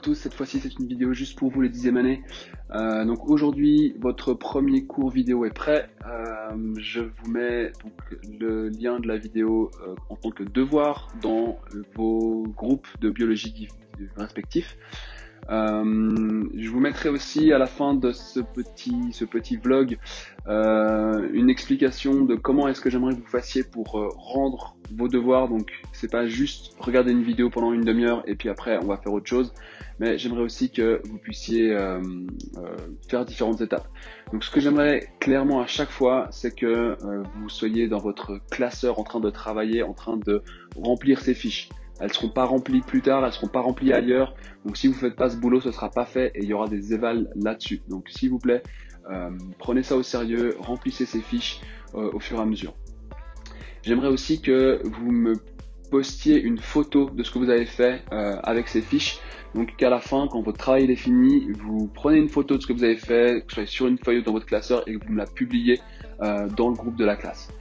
tous, cette fois-ci c'est une vidéo juste pour vous les 10e année. Donc aujourd'hui votre premier cours vidéo est prêt. Je vous mets donc le lien de la vidéo en tant que devoir dans vos groupes de biologie respectifs. Je vous mettrai aussi à la fin de ce petit vlog une explication de comment est-ce que j'aimerais que vous fassiez pour rendre vos devoirs. Donc c'est pas juste regarder une vidéo pendant une demi-heure et puis après on va faire autre chose, mais j'aimerais aussi que vous puissiez faire différentes étapes. Donc ce que j'aimerais clairement à chaque fois, c'est que vous soyez dans votre classeur en train de travailler, en train de remplir ces fiches. Elles ne seront pas remplies plus tard, elles ne seront pas remplies ailleurs. Donc si vous ne faites pas ce boulot, ce ne sera pas fait et il y aura des évals là-dessus. Donc s'il vous plaît, prenez ça au sérieux, remplissez ces fiches au fur et à mesure. J'aimerais aussi que vous me postiez une photo de ce que vous avez fait avec ces fiches. Donc qu'à la fin, quand votre travail est fini, vous prenez une photo de ce que vous avez fait, que ce soit sur une feuille ou dans votre classeur, et que vous me la publiez dans le groupe de la classe.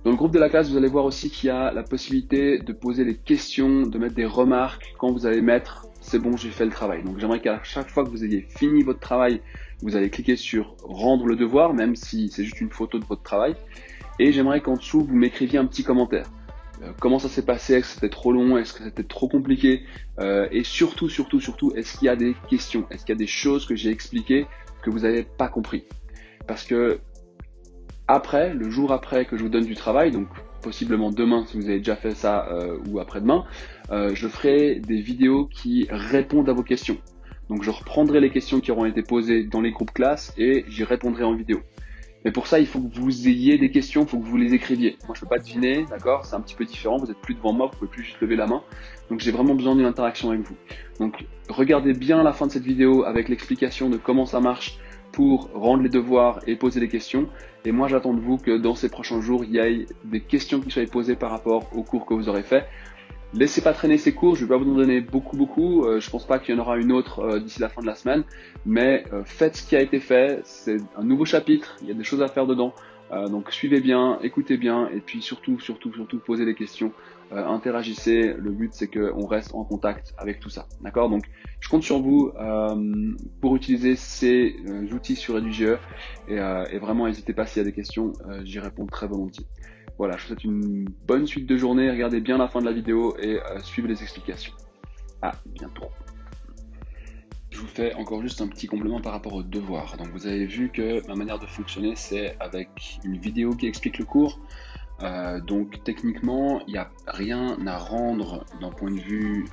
Dans le groupe de la classe, vous allez voir aussi qu'il y a la possibilité de poser des questions, de mettre des remarques quand vous allez mettre « c'est bon, j'ai fait le travail ». Donc j'aimerais qu'à chaque fois que vous ayez fini votre travail, vous allez cliquer sur « rendre le devoir », même si c'est juste une photo de votre travail. Et j'aimerais qu'en dessous, vous m'écriviez un petit commentaire. Comment ça s'est passé? Est-ce que c'était trop long? Est-ce que c'était trop compliqué? Et surtout, est-ce qu'il y a des questions? Est-ce qu'il y a des choses que j'ai expliquées que vous n'avez pas compris? Parce que après, le jour après que je vous donne du travail, donc possiblement demain si vous avez déjà fait ça ou après-demain, je ferai des vidéos qui répondent à vos questions. Donc je reprendrai les questions qui auront été posées dans les groupes classes et j'y répondrai en vidéo. Mais pour ça, il faut que vous ayez des questions, il faut que vous les écriviez. Moi, je ne peux pas deviner, d'accord? C'est un petit peu différent, vous n'êtes plus devant moi, vous ne pouvez plus juste lever la main. Donc j'ai vraiment besoin d'une interaction avec vous. Donc regardez bien la fin de cette vidéo avec l'explication de comment ça marche pour rendre les devoirs et poser des questions. Et moi, j'attends de vous que dans ces prochains jours, il y ait des questions qui soient posées par rapport au cours que vous aurez fait. Laissez pas traîner ces cours, je vais pas vous en donner beaucoup. Je pense pas qu'il y en aura une autre d'ici la fin de la semaine, mais faites ce qui a été fait. C'est un nouveau chapitre, il y a des choses à faire dedans. Donc suivez bien, écoutez bien, et puis surtout posez des questions, interagissez. Le but c'est qu'on reste en contact avec tout ça, d'accord? Donc je compte sur vous pour utiliser ces outils sur EduGE et vraiment n'hésitez pas s'il y a des questions, j'y réponds très volontiers. Voilà, je vous souhaite une bonne suite de journée, regardez bien la fin de la vidéo et suivez les explications. À bientôt. Je vous fais encore juste un petit complément par rapport aux devoirs. Donc vous avez vu que ma manière de fonctionner, c'est avec une vidéo qui explique le cours. Donc techniquement, il n'y a rien à rendre d'un point de vue,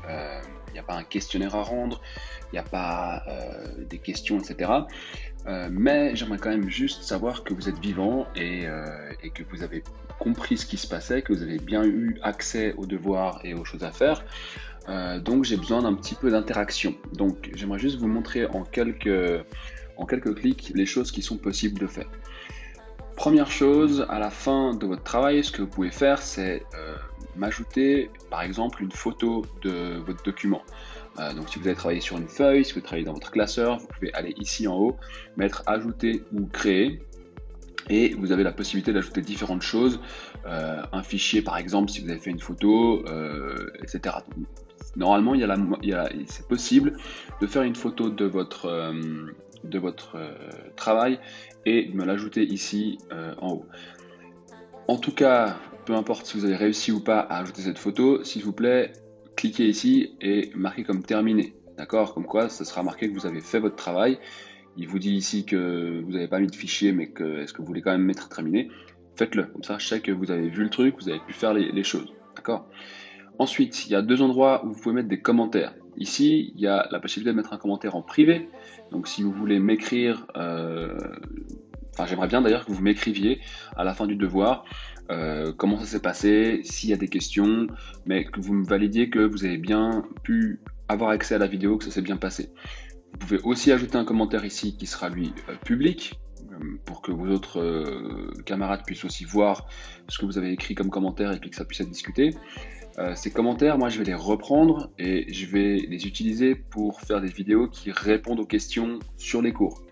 il n'y a pas un questionnaire à rendre, il n'y a pas des questions, etc. Mais j'aimerais quand même juste savoir que vous êtes vivant et que vous avez compris ce qui se passait, que vous avez bien eu accès aux devoirs et aux choses à faire. Donc j'ai besoin d'un petit peu d'interaction. Donc j'aimerais juste vous montrer en quelques clics les choses qui sont possibles de faire. Première chose, à la fin de votre travail, ce que vous pouvez faire, c'est m'ajouter par exemple une photo de votre document. Donc si vous avez travaillé sur une feuille, si vous travaillez dans votre classeur, vous pouvez aller ici en haut, mettre ajouter ou créer. Et vous avez la possibilité d'ajouter différentes choses, un fichier par exemple si vous avez fait une photo, etc. Normalement, c'est possible de faire une photo de votre travail et de me l'ajouter ici en haut. En tout cas, peu importe si vous avez réussi ou pas à ajouter cette photo, s'il vous plaît, cliquez ici et marquez comme terminé. D'accord? Comme quoi, ça sera marqué que vous avez fait votre travail. Il vous dit ici que vous n'avez pas mis de fichier, mais est-ce que vous voulez quand même mettre terminé? Faites-le, comme ça je sais que vous avez vu le truc, vous avez pu faire les choses, d'accord? Ensuite, il y a deux endroits où vous pouvez mettre des commentaires. Ici, il y a la possibilité de mettre un commentaire en privé, donc si vous voulez m'écrire, j'aimerais bien d'ailleurs que vous m'écriviez à la fin du devoir, comment ça s'est passé, s'il y a des questions, mais que vous me validiez que vous avez bien pu avoir accès à la vidéo, que ça s'est bien passé. Vous pouvez aussi ajouter un commentaire ici qui sera lui public pour que vos autres camarades puissent aussi voir ce que vous avez écrit comme commentaire et puis que ça puisse être discuté. Ces commentaires, moi je vais les reprendre et je vais les utiliser pour faire des vidéos qui répondent aux questions sur les cours.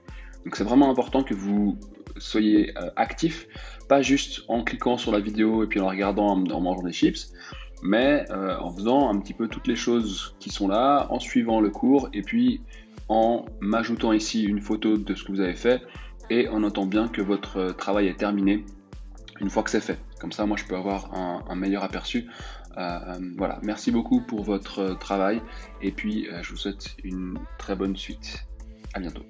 Donc c'est vraiment important que vous soyez actif, pas juste en cliquant sur la vidéo et puis en la regardant en mangeant des chips, mais en faisant un petit peu toutes les choses qui sont là, en suivant le cours, et puis en m'ajoutant ici une photo de ce que vous avez fait, et en notant bien que votre travail est terminé une fois que c'est fait. Comme ça, moi, je peux avoir un meilleur aperçu. Voilà, merci beaucoup pour votre travail, et puis je vous souhaite une très bonne suite. À bientôt.